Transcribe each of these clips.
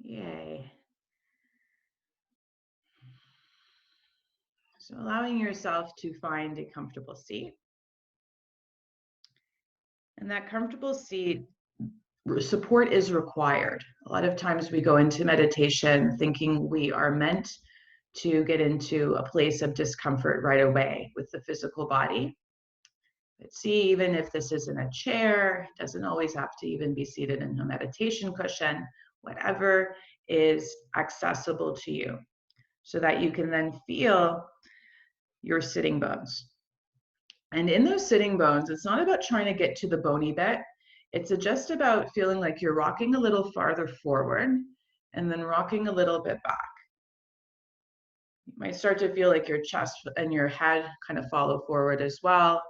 Yay. So allowing yourself to find a comfortable seat. And that comfortable seat, support is required. A lot of times we go into meditation thinking we are meant to get into a place of discomfort right away with the physical body. But see, even if this isn't a chair, it doesn't always have to even be seated in a meditation cushion, whatever is accessible to you, so that you can then feel your sitting bones. And in those sitting bones, it's not about trying to get to the bony bit. It's just about feeling like you're rocking a little farther forward and then rocking a little bit back. You might start to feel like your chest and your head kind of follow forward as well.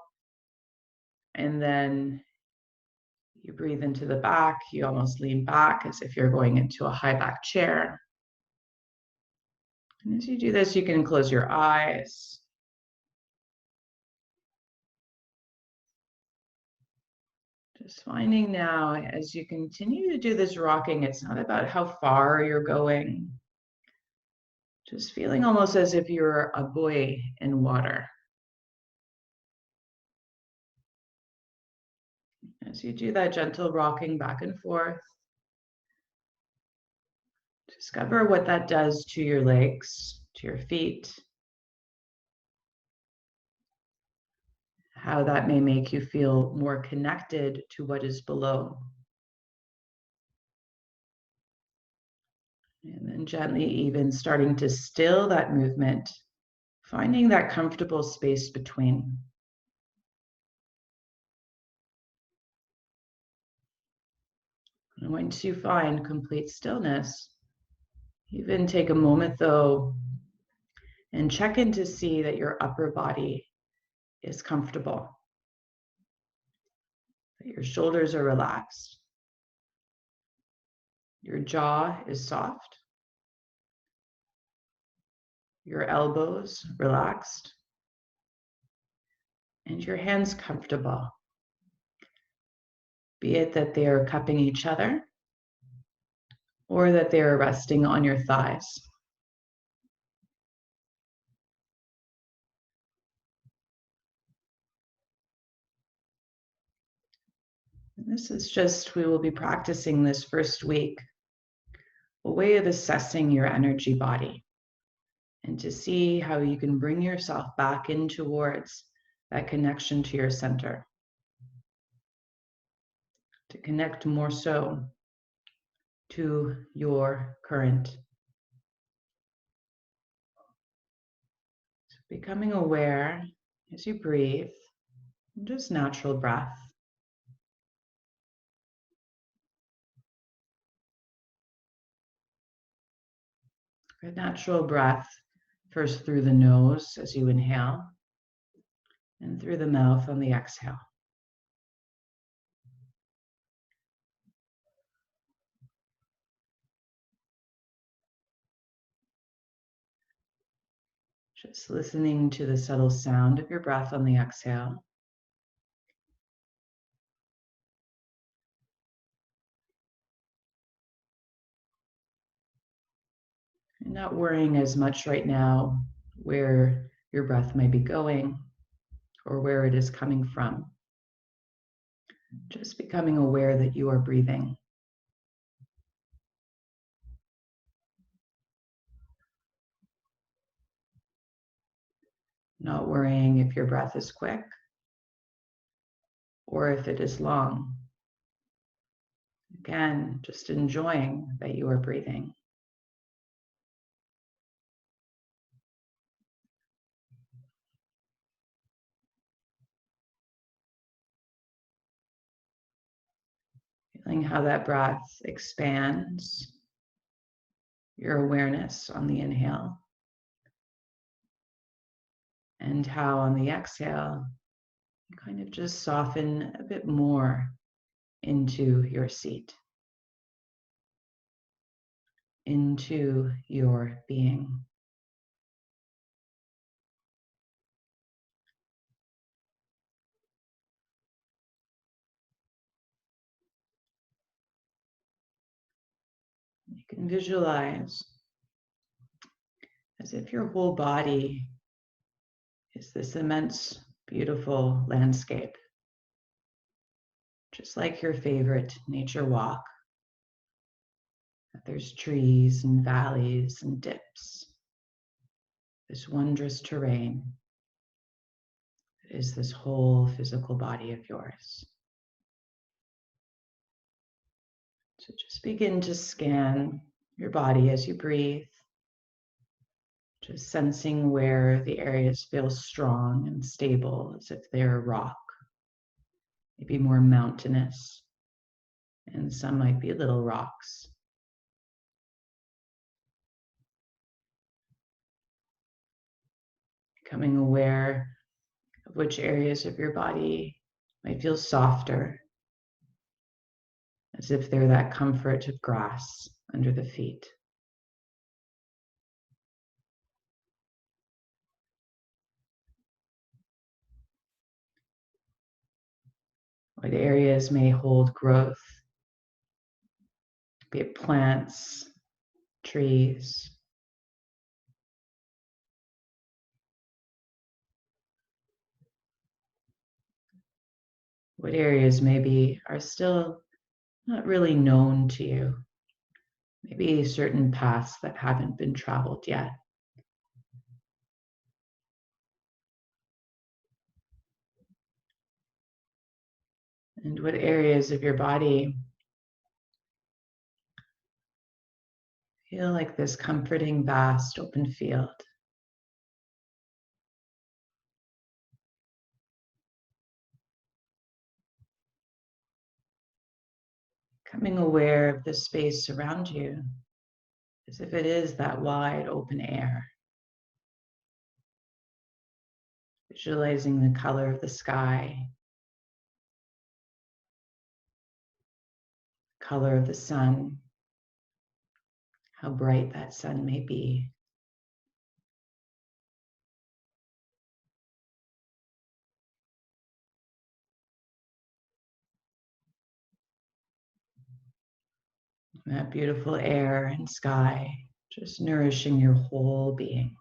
And then you breathe into the back. You almost lean back as if you're going into a high back chair. And as you do this, you can close your eyes. Just finding now, as you continue to do this rocking, it's not about how far you're going. Just feeling almost as if you're a buoy in water. As you do that gentle rocking back and forth, discover what that does to your legs, to your feet, how that may make you feel more connected to what is below. And then gently even starting to still that movement, finding that comfortable space between. And once you find complete stillness, even take a moment though and check in to see that your upper body is comfortable, that your shoulders are relaxed, your jaw is soft, your elbows relaxed, and your hands comfortable, be it that they are cupping each other or that they are resting on your thighs. And this is just, we will be practicing this first week, a way of assessing your energy body and to see how you can bring yourself back in towards that connection to your center, to connect more so to your current. So becoming aware as you breathe, just natural breath. A natural breath, first through the nose as you inhale, and through the mouth on the exhale. Just listening to the subtle sound of your breath on the exhale. And not worrying as much right now where your breath might be going or where it is coming from. Just becoming aware that you are breathing. Not worrying if your breath is quick or if it is long. Again, just enjoying that you are breathing. Feeling how that breath expands your awareness on the inhale, and how on the exhale, you kind of just soften a bit more into your seat, into your being. You You can visualize as if your whole body is this immense, beautiful landscape, just like your favorite nature walk. There's trees and valleys and dips, this wondrous terrain that is this whole physical body of yours. So just begin to scan your body as you breathe, just sensing where the areas feel strong and stable, as if they're rock, maybe more mountainous, and some might be little rocks. Becoming aware of which areas of your body might feel softer, as if they're that comfort of grass under the feet. What areas may hold growth, be it plants, trees. What areas maybe are still not really known to you. Maybe certain paths that haven't been traveled yet. And what areas of your body feel like this comforting, vast, open field. Becoming aware of the space around you, as if it is that wide open air. Visualizing the color of the sky, color of the sun, how bright that sun may be. That beautiful air and sky, just nourishing your whole being.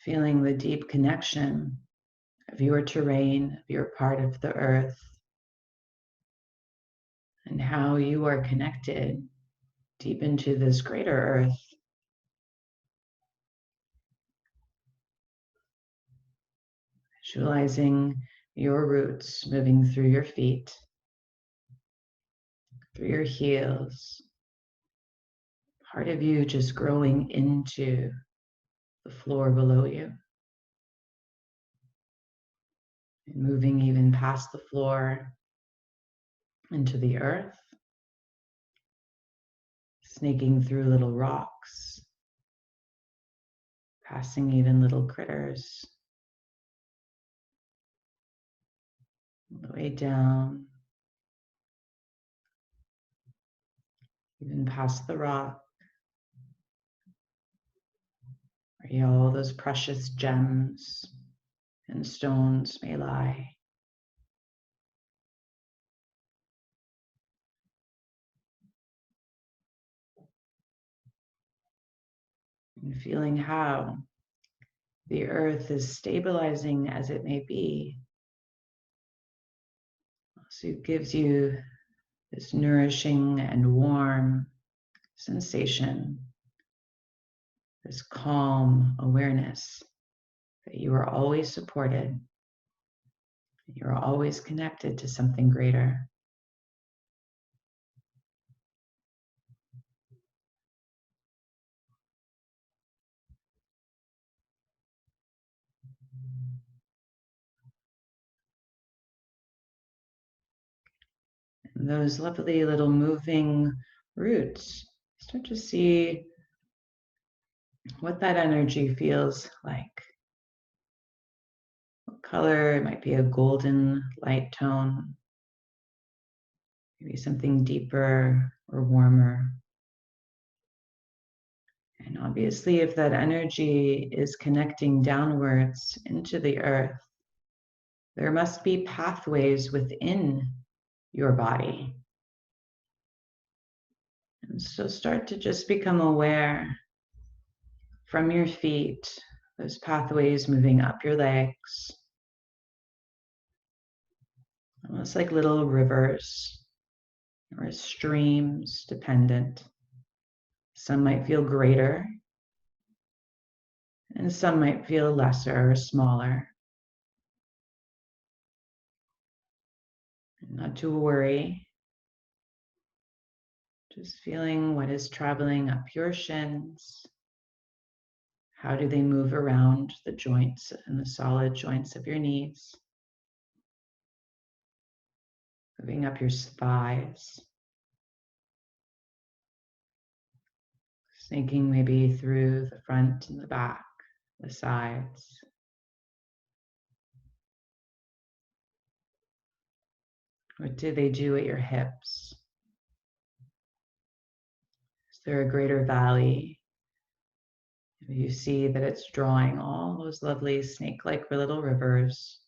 Feeling the deep connection of your terrain, of your part of the earth, and how you are connected deep into this greater earth. Visualizing your roots moving through your feet, through your heels, part of you just growing into the floor below you, and moving even past the floor into the earth, snaking through little rocks, passing even little critters, all the way down, even past the rock, where all those precious gems and stones may lie. And feeling how the earth is stabilizing as it may be. So it gives you this nourishing and warm sensation, this calm awareness that you are always supported, you are always connected to something greater. And those lovely little moving roots, start to see what that energy feels like. What color? It might be a golden light tone, maybe something deeper or warmer. And obviously, if that energy is connecting downwards into the earth, there must be pathways within your body. And so start to just become aware from your feet, those pathways moving up your legs, almost like little rivers or streams, dependent. Some might feel greater, and some might feel lesser or smaller. Not to worry, just feeling what is traveling up your shins. How do they move around the joints and the solid joints of your knees? Moving up your thighs. Sinking maybe through the front and the back, the sides. What do they do at your hips? Is there a greater valley? You see that it's drawing all those lovely snake-like little rivers,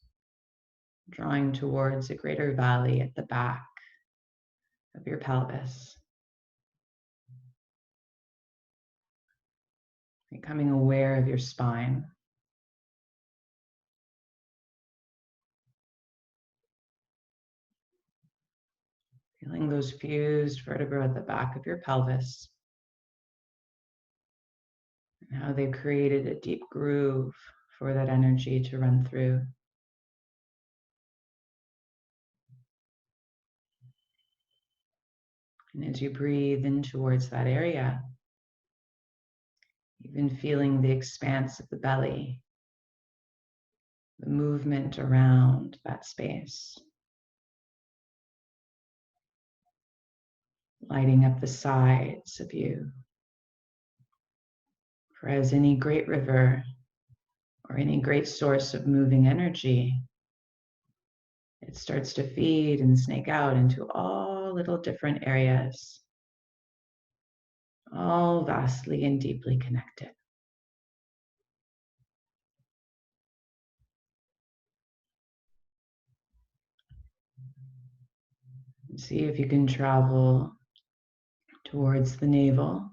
drawing towards a greater valley at the back of your pelvis. Becoming aware of your spine. Feeling those fused vertebrae at the back of your pelvis. And how they've created a deep groove for that energy to run through. And as you breathe in towards that area, even feeling the expanse of the belly, the movement around that space, lighting up the sides of you. For as any great river or any great source of moving energy, it starts to feed and snake out into all little different areas, all vastly and deeply connected. See if you can travel towards the navel,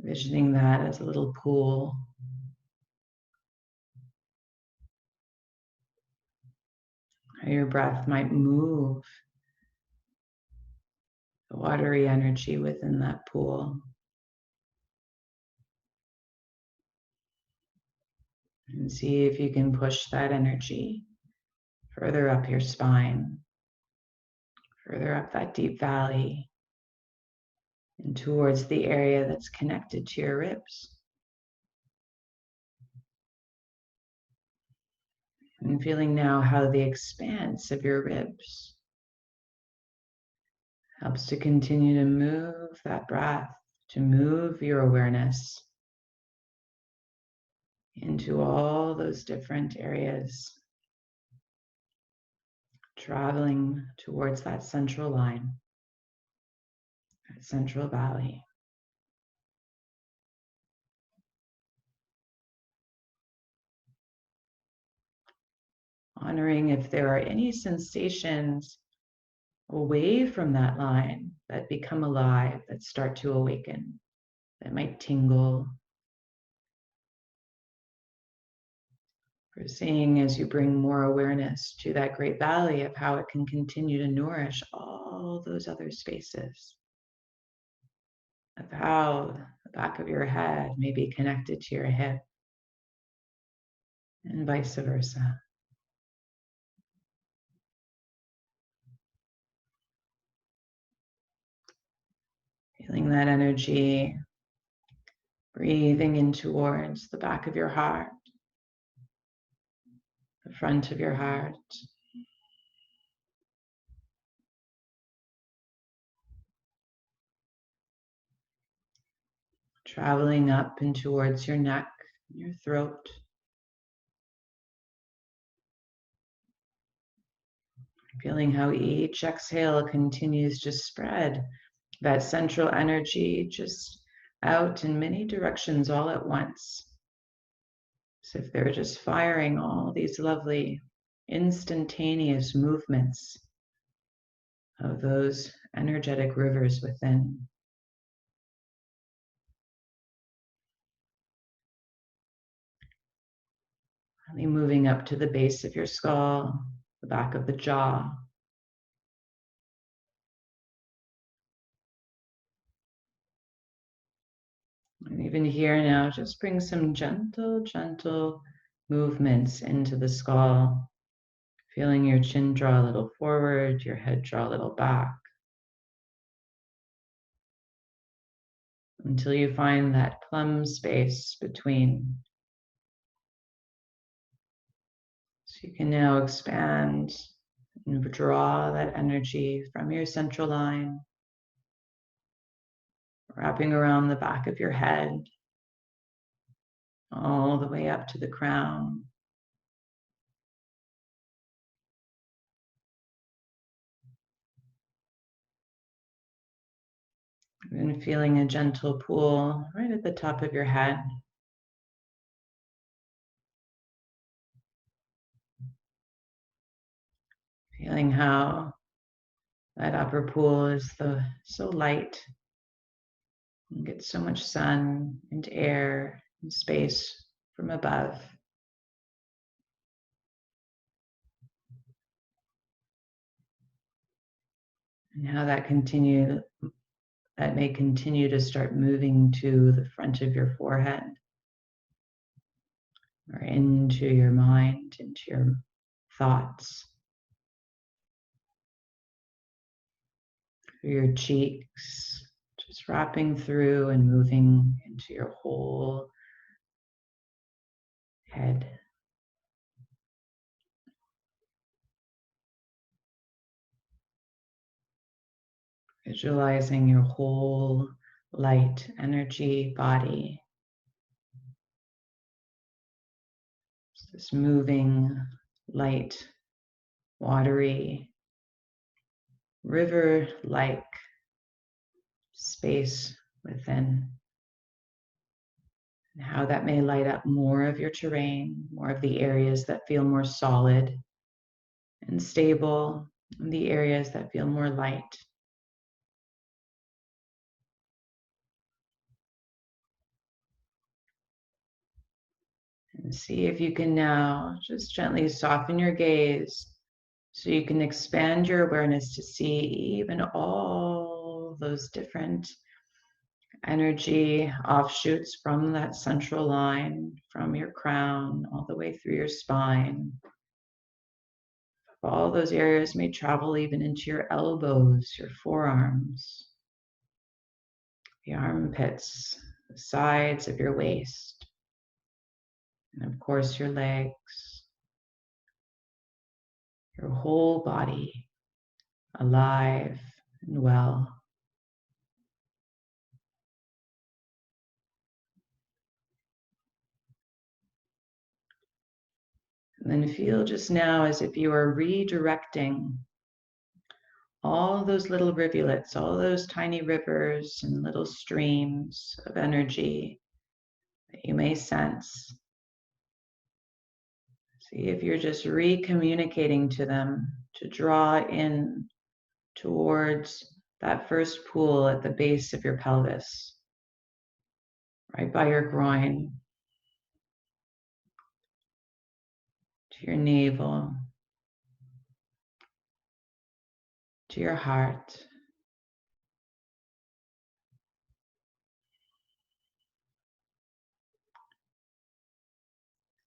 envisioning that as a little pool. How your breath might move the watery energy within that pool. And see if you can push that energy further up your spine, further up that deep valley, and towards the area that's connected to your ribs. And feeling now how the expanse of your ribs helps to continue to move that breath, to move your awareness into all those different areas, traveling towards that central line, that central valley. Honoring if there are any sensations away from that line that become alive, that start to awaken, that might tingle. For seeing as you bring more awareness to that great valley of how it can continue to nourish all those other spaces, of how the back of your head may be connected to your hip and vice versa. Feeling that energy, breathing in towards the back of your heart, the front of your heart. Traveling up and towards your neck, your throat. Feeling how each exhale continues to spread that central energy just out in many directions all at once. So if they're just firing all these lovely instantaneous movements of those energetic rivers within. Moving up to the base of your skull, the back of the jaw. And even here now, just bring some gentle, gentle movements into the skull, feeling your chin draw a little forward, your head draw a little back, until you find that plum space between. So you can now expand and draw that energy from your central line, wrapping around the back of your head, all the way up to the crown. And feeling a gentle pull right at the top of your head. Feeling how that upper pool is so light and gets so much sun and air and space from above. And how that may continue to start moving to the front of your forehead or into your mind, into your thoughts, through your cheeks, just wrapping through and moving into your whole head. Visualizing your whole light energy body. It's this moving, light, watery, river-like space within. And how that may light up more of your terrain, more of the areas that feel more solid and stable, and the areas that feel more light. And see if you can now just gently soften your gaze so you can expand your awareness to see even all those different energy offshoots from that central line, from your crown all the way through your spine. All those areas may travel even into your elbows, your forearms, the armpits, the sides of your waist, and of course your legs, your whole body alive and well. And then feel just now as if you are redirecting all those little rivulets, all those tiny rivers and little streams of energy that you may sense. See if you're just recommunicating to them to draw in towards that first pool at the base of your pelvis, right by your groin, to your navel, to your heart,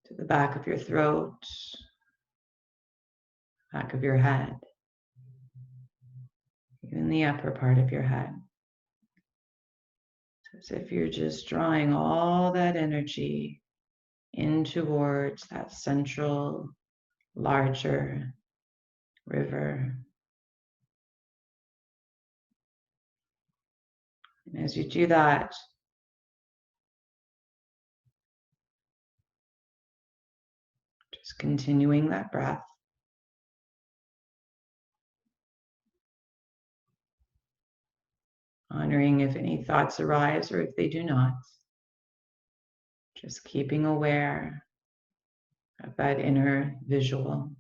to the back of your throat, back of your head, even the upper part of your head. As if you're just drawing all that energy in towards that central, larger river. And as you do that, just continuing that breath. Honoring if any thoughts arise or if they do not. Just keeping aware of that inner visual.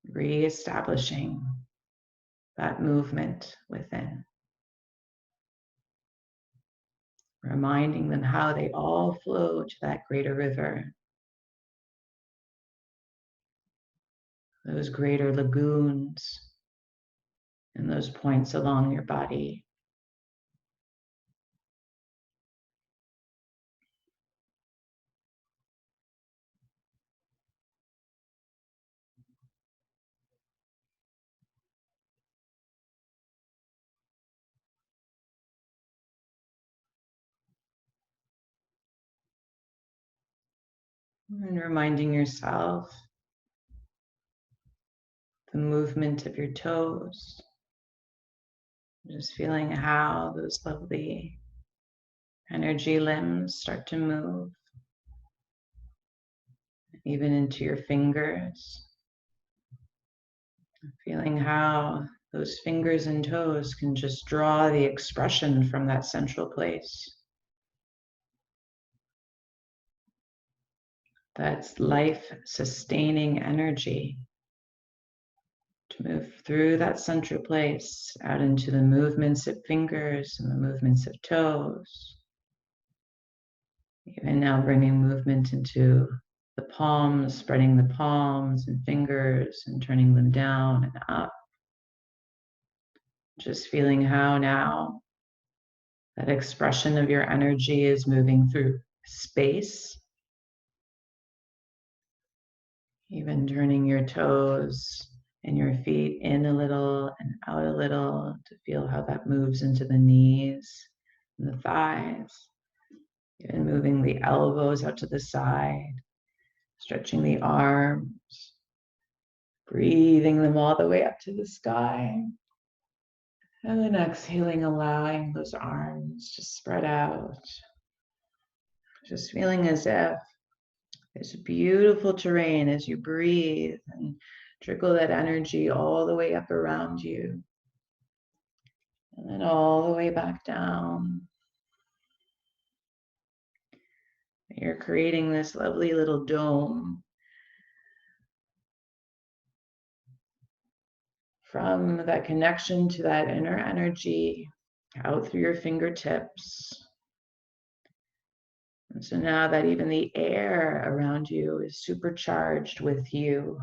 Reestablishing that movement within. Reminding them how they all flow to that greater river. Those greater lagoons and those points along your body. And reminding yourself the movement of your toes. Just feeling how those lovely energy limbs start to move, even into your fingers. Feeling how those fingers and toes can just draw the expression from that central place. That's life-sustaining energy to move through that central place out into the movements of fingers and the movements of toes. Even now bringing movement into the palms, spreading the palms and fingers and turning them down and up. Just feeling how now that expression of your energy is moving through space. Even turning your toes and your feet in a little and out a little to feel how that moves into the knees and the thighs. Even moving the elbows out to the side, stretching the arms, breathing them all the way up to the sky. And then exhaling, allowing those arms to spread out. Just feeling as if it's beautiful terrain as you breathe and trickle that energy all the way up around you. And then all the way back down. You're creating this lovely little dome from that connection to that inner energy out through your fingertips. And so now that even the air around you is supercharged with you.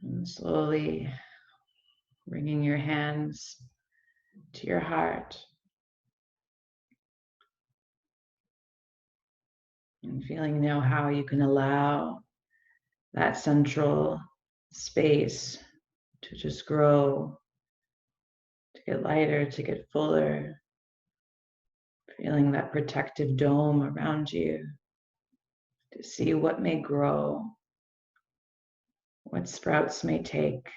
And slowly bringing your hands to your heart. And feeling now how you can allow that central space to just grow, to get lighter, to get fuller. Feeling that protective dome around you to see what may grow, what sprouts may take,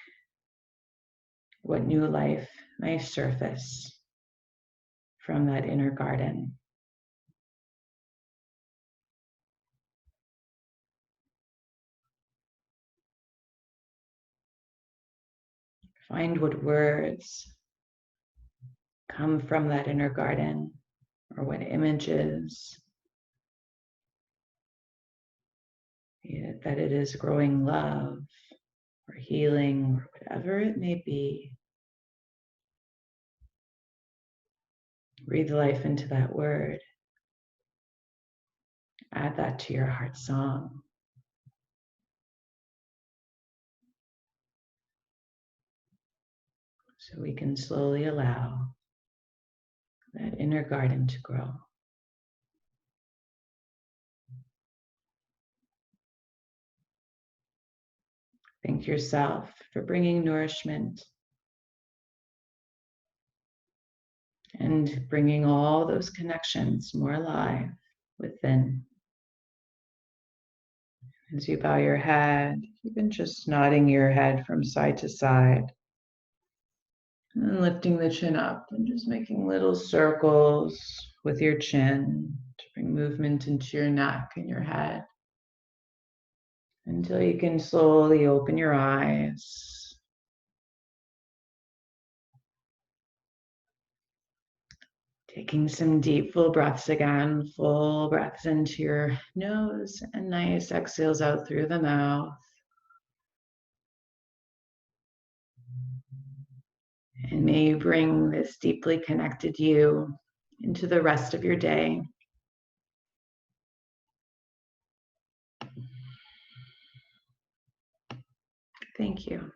what new life may surface from that inner garden. Find what words come from that inner garden, or what images, that it is growing love or healing or whatever it may be. Breathe life into that word. Add that to your heart song. So we can slowly allow that inner garden to grow. Thank yourself for bringing nourishment and bringing all those connections more alive within. As you bow your head, even just nodding your head from side to side, and lifting the chin up and just making little circles with your chin to bring movement into your neck and your head. until you can slowly open your eyes. Taking some deep, full breaths again. Full breaths into your nose and nice exhales out through the mouth. And may you bring this deeply connected you into the rest of your day. Thank you.